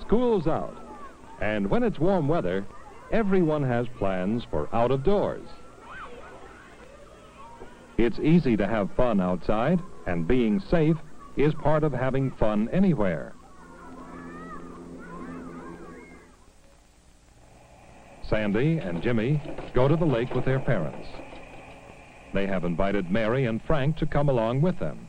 school's out. And when it's warm weather, everyone has plans for out of doors. It's easy to have fun outside, and being safe is part of having fun anywhere. Sandy and Jimmy go to the lake with their parents. They have invited Mary and Frank to come along with them.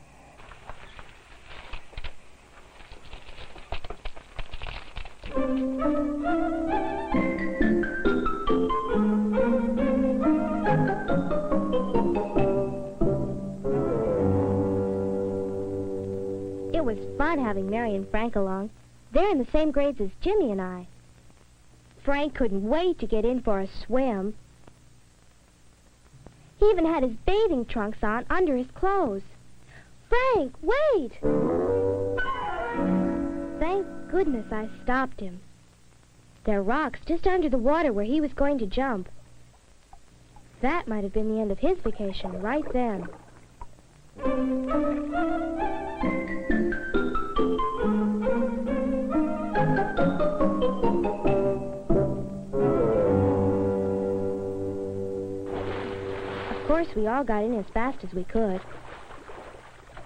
It was fun having Mary and Frank along. They're in the same grades as Jimmy and I. Frank couldn't wait to get in for a swim. He even had his bathing trunks on under his clothes. Frank, wait! Thank goodness I stopped him. There are rocks just under the water where he was going to jump. That might have been the end of his vacation right then. Of course, we all got in as fast as we could.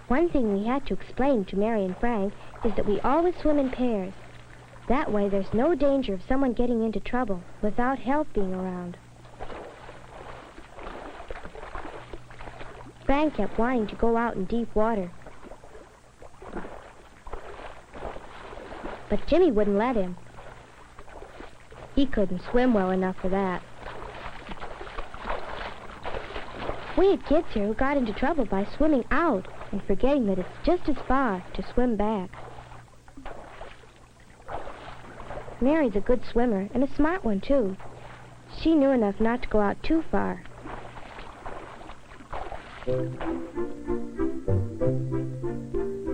One thing we had to explain to Mary and Frank is that we always swim in pairs. That way there's no danger of someone getting into trouble without help being around. Frank kept wanting to go out in deep water, but Jimmy wouldn't let him. He couldn't swim well enough for that. We had kids here who got into trouble by swimming out and forgetting that it's just as far to swim back. Mary's a good swimmer and a smart one, too. She knew enough not to go out too far.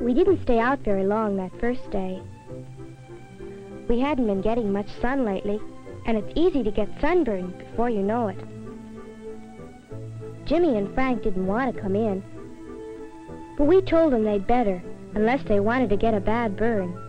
We didn't stay out very long that first day. We hadn't been getting much sun lately, and it's easy to get sunburned before you know it. Jimmy and Frank didn't want to come in, but we told them they'd better, unless they wanted to get a bad burn.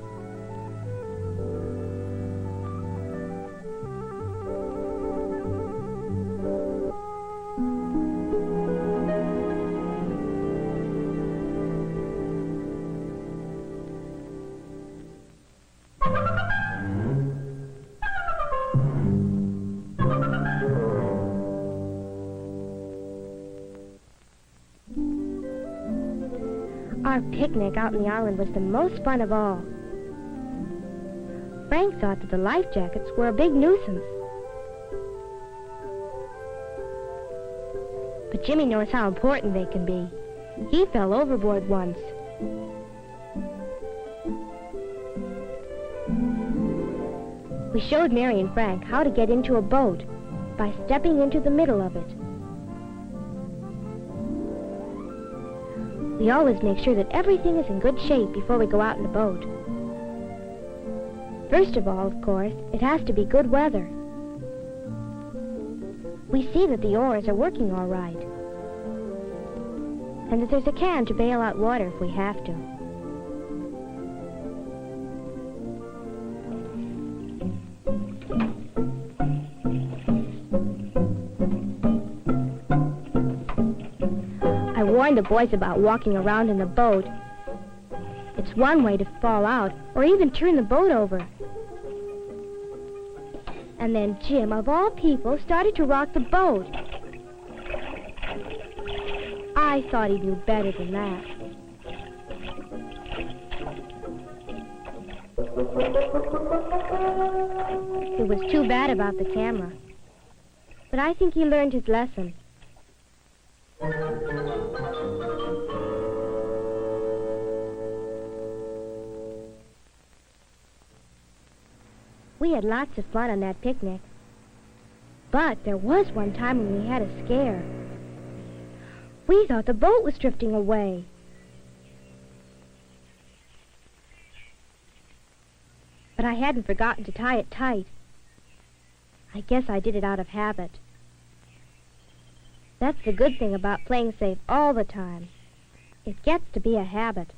Our picnic out in the island was the most fun of all. Frank thought that the life jackets were a big nuisance. But Jimmy knows how important they can be. He fell overboard once. We showed Mary and Frank how to get into a boat by stepping into the middle of it. We always make sure that everything is in good shape before we go out in the boat. First of all, of course, it has to be good weather. We see that the oars are working all right, and that there's a can to bail out water if we have to. I warned the boys about walking around in the boat. It's one way to fall out or even turn the boat over. And then Jim, of all people, started to rock the boat. I thought he knew better than that. It was too bad about the camera. But I think he learned his lesson. We had lots of fun on that picnic. But there was one time when we had a scare. We thought the boat was drifting away. But I hadn't forgotten to tie it tight. I guess I did it out of habit. That's the good thing about playing safe all the time. It gets to be a habit.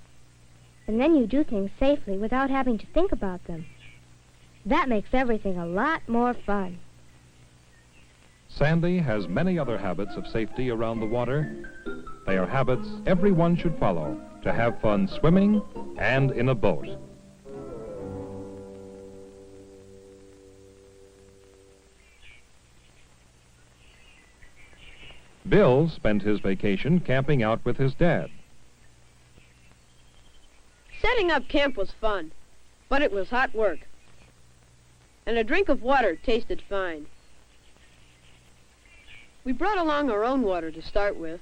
And then you do things safely without having to think about them. That makes everything a lot more fun. Sandy has many other habits of safety around the water. They are habits everyone should follow to have fun swimming and in a boat. Bill spent his vacation camping out with his dad. Setting up camp was fun, but it was hot work. And a drink of water tasted fine. We brought along our own water to start with.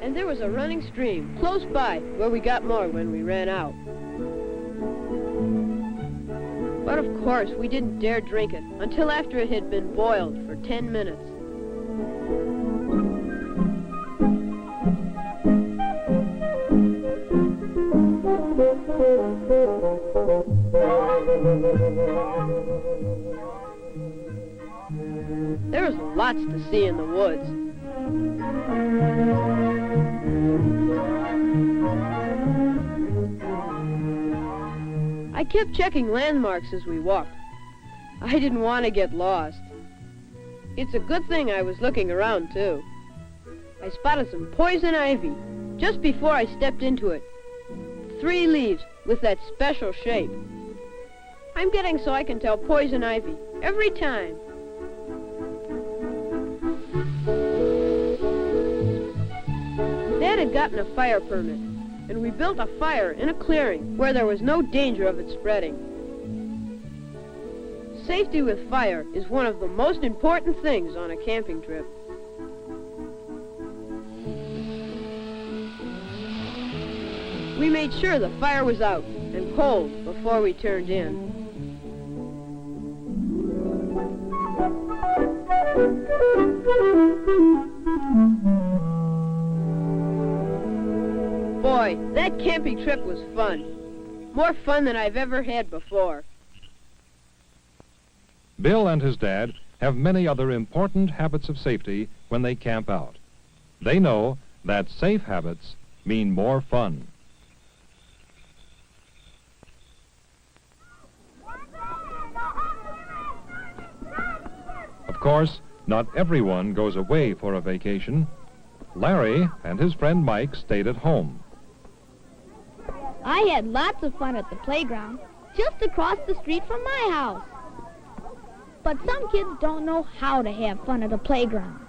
And there was a running stream close by where we got more when we ran out. But of course, we didn't dare drink it until after it had been boiled for 10 minutes. There was lots to see in the woods. I kept checking landmarks as we walked. I didn't want to get lost. It's a good thing I was looking around, too. I spotted some poison ivy just before I stepped into it. 3 leaves with that special shape. I'm getting so I can tell poison ivy every time. Dad had gotten a fire permit, and we built a fire in a clearing where there was no danger of it spreading. Safety with fire is one of the most important things on a camping trip. We made sure the fire was out and cold before we turned in. Boy, that camping trip was fun. More fun than I've ever had before. Bill and his dad have many other important habits of safety when they camp out. They know that safe habits mean more fun. Of course, not everyone goes away for a vacation. Larry and his friend Mike stayed at home. I had lots of fun at the playground, just across the street from my house. But some kids don't know how to have fun at a playground.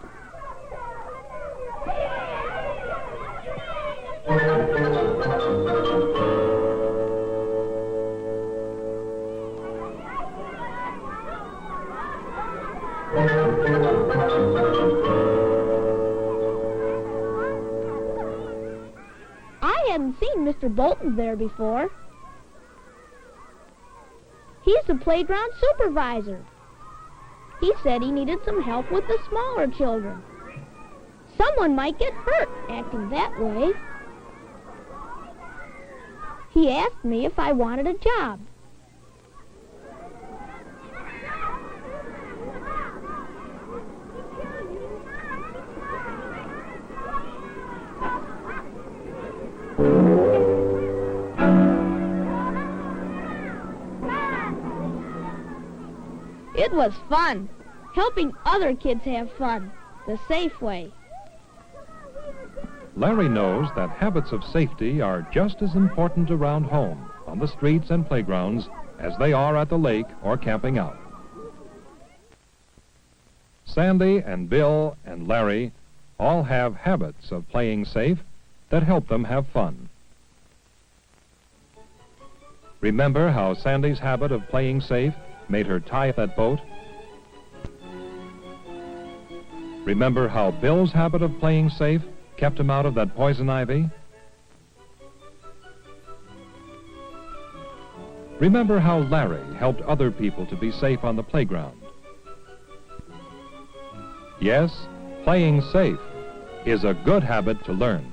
I hadn't seen Mr. Bolton there before. He's the playground supervisor. He said he needed some help with the smaller children. Someone might get hurt acting that way. He asked me if I wanted a job. It was fun, helping other kids have fun, the safe way. Larry knows that habits of safety are just as important around home, on the streets and playgrounds, as they are at the lake or camping out. Sandy and Bill and Larry all have habits of playing safe that help them have fun. Remember how Sandy's habit of playing safe made her tie that boat? Remember how Bill's habit of playing safe kept him out of that poison ivy? Remember how Larry helped other people to be safe on the playground? Yes, playing safe is a good habit to learn.